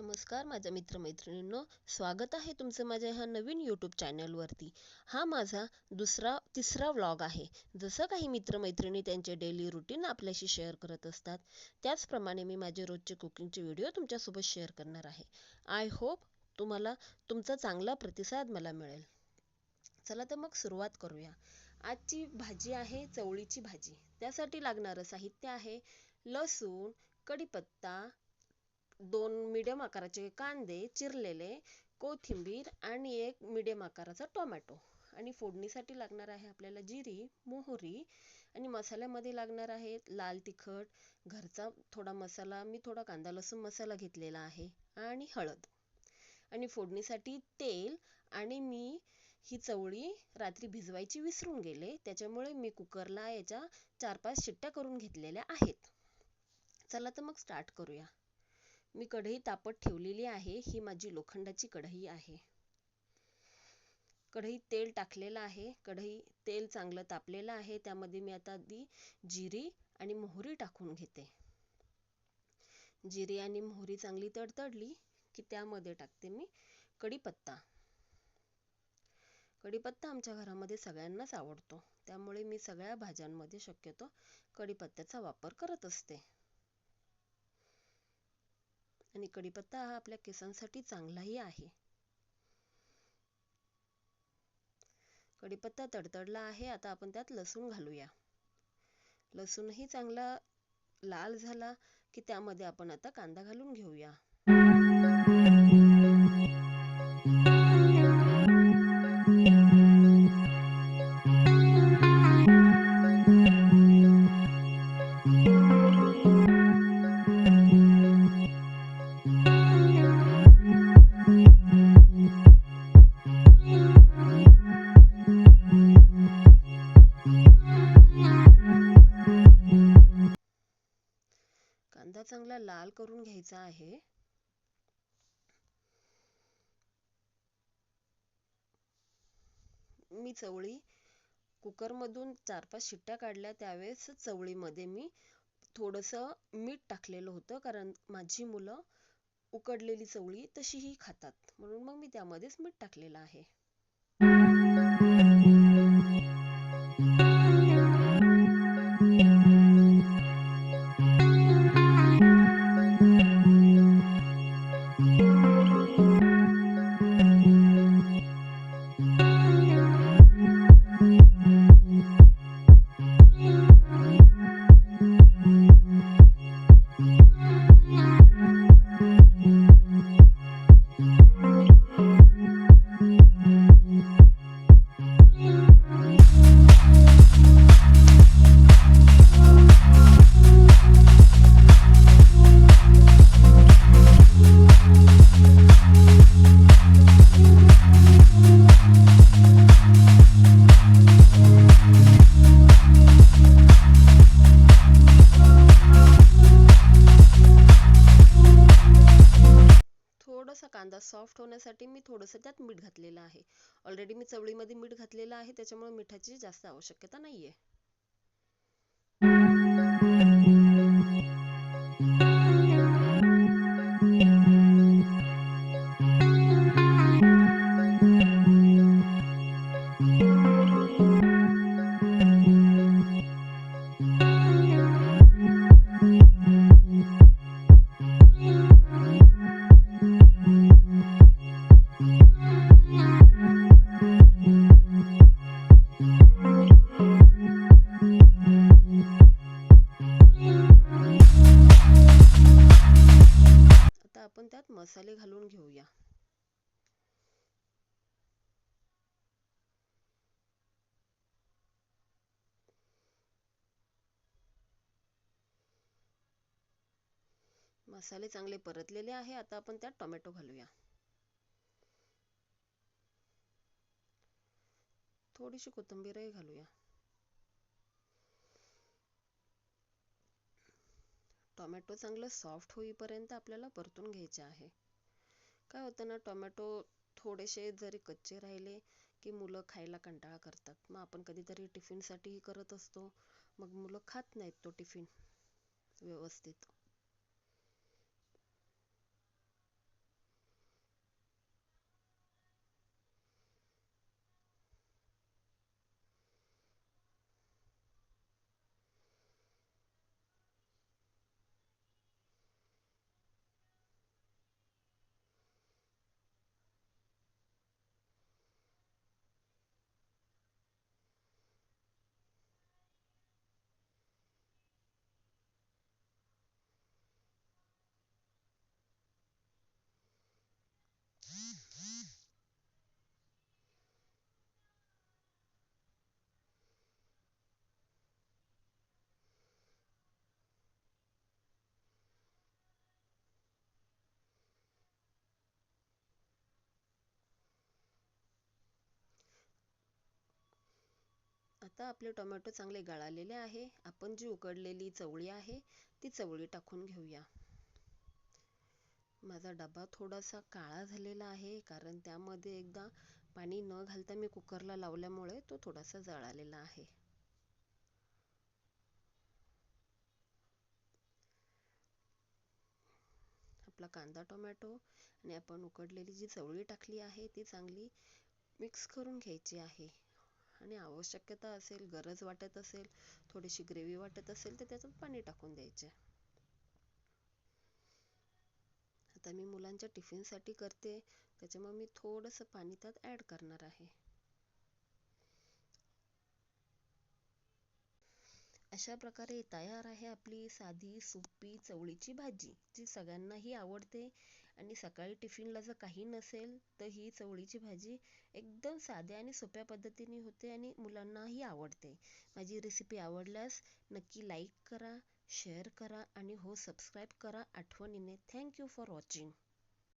नमस्कार माझ्या मित्रमैत्रिणींनो, स्वागत आहे तुमचं माझ्या ह्या नवीन यूट्यूब चॅनलवरती. हा माझा तिसरा व्लॉग आहे. जसं काही मित्रमैत्रिणी त्यांचे डेली रुटीन आपल्याशी शेअर करत असतात, त्याचप्रमाणे मी माझे रोजचे कुकिंगचे व्हिडिओ तुमच्यासोबत शेअर करणार आहे. आय होप तुम्हाला तुमचा चांगला प्रतिसाद मला मिळेल. चला तर मग सुरुवात करूया. आजची भाजी आहे चवळीची भाजी. त्यासाठी लागणारं साहित्य आहे लसूण, कढीपत्ता, 2 मीडियम आकाराचे कांदे चिरलेले, कोथिंबीर आणि एक मीडियम आकाराचा टोमॅटो. आणि फोडणीसाठी लागणार आहे आपल्याला जिरी, मोहरी आणि मसाल्यामध्ये लागणार आहे लाल तिखट, घरचा थोडा मसाला, मी थोडा कांदा लसूण मसाला घेतलेला आहे आणि हळद. आणि फोडणीसाठी तेल. आणि मी ही चवळी रात्री भिजवायची विसरून गेले, त्याच्यामुळे मी कुकरला याच्या 4-5 शिट्ट्या करून घेतलेल्या आहेत. चला तर मग स्टार्ट करूया. मी कढई तापत ठेवलेली आहे. ही माझी लोखंडाची कढई आहे. कढईत तेल टाकलेलं आहे. तेल चांगलं तापलेलं आहे. त्यामध्ये मी आता आधी जिरी आणि मोहरी टाकून घेते. जिरी आणि मोहरी चांगली तडतडली की त्यामध्ये टाकते मी कढीपत्ता. कढीपत्ता आमच्या घरामध्ये सगळ्यांनाच आवडतो, त्यामुळे मी सगळ्या भाज्यांमध्ये शक्यतो कढीपत्त्याचा वापर करत असते. आणि कढीपत्ता हा आपल्या केसांसाठी चांगलाही आहे. कढीपत्ता तडतडला आहे. आता आपण त्यात लसूण घालूया. लसूणही चांगला लाल झाला की त्यामध्ये आपण आता कांदा घालून घेऊया. कांदा चांगला लाल करून घ्यायचा आहे. मी चवळी कुकरमधून 4-5 शिट्ट्या काढल्या, त्यावेळेस चवळीमध्ये मी थोडंसं मीठ टाकलेलं होतं, कारण माझी मुलं उकडलेली चवळी तशीही खातात, म्हणून मग मी त्यामध्येच मीठ टाकलेलं आहे. थोडासा कांदा सॉफ्ट होण्यासाठी मी थोडंसं त्यात मीठ घातलेलं आहे. ऑलरेडी मी चवळीमध्ये मीठ घातलेलं आहे, त्याच्यामुळे मिठाची जास्त आवश्यकता नाहीये. आता आपण त्यात मसाले घालून घेऊया. मसाले चांगले परतलेले आहे. आता आपण त्यात टोमॅटो घालूया. थोडीशी कोथिंबीरही घालूया. टोमॅटो चांगलं सॉफ्ट होईपर्यंत आपल्याला परतून घ्यायचे आहे. काय होतं ना, टोमॅटो थोडेसे जरी कच्चे राहिले की मुलं खायला कंटाळा करतात. मग आपण कधीतरी टिफिनसाठीही करत असतो, मग मुलं खात नाहीत तो टिफिन व्यवस्थित. आता आपले टोमॅटो चांगले गळालेले आहे. आपण जी उकडलेली चवळी आहे ती चवळी टाकून घेऊया. माझा डबा थोडासा काळा झालेला आहे, कारण त्यामध्ये एकदा पाणी न घालता मी कुकरला लावल्यामुळे तो थोडासा जळालेला आहे. आपला कांदा टोमॅटो आणि आपण उकडलेली जी चवळी टाकली आहे ती चांगली मिक्स करून घ्यायची आहे. आणि आवश्यकता असेल, गरज वाटत असेल, थोडीशी ग्रेव्ही वाटत असेल तर त्याच्यात पाणी टाकून द्यायचे. आता मी मुलांच्या टिफिनसाठी करते, त्याच्यामुळे मी थोडंसं पाणी त्यात ॲड करणार आहे. अशा प्रकारे तयार आहे आपली साधी सोपी चवळीची भाजी, जी सगळ्यांनाही आवडते. आणि सकाळी टिफिनला जर काही नसेल तर ही चवळीची भाजी एकदम साध्या आणि सोप्या पद्धतीने होते आणि मुलांनाही आवडते. माझी रेसिपी आवडल्यास नक्की लाईक करा, शेअर करा आणि हो सबस्क्राईब करा आठवणीने. Thank you for watching.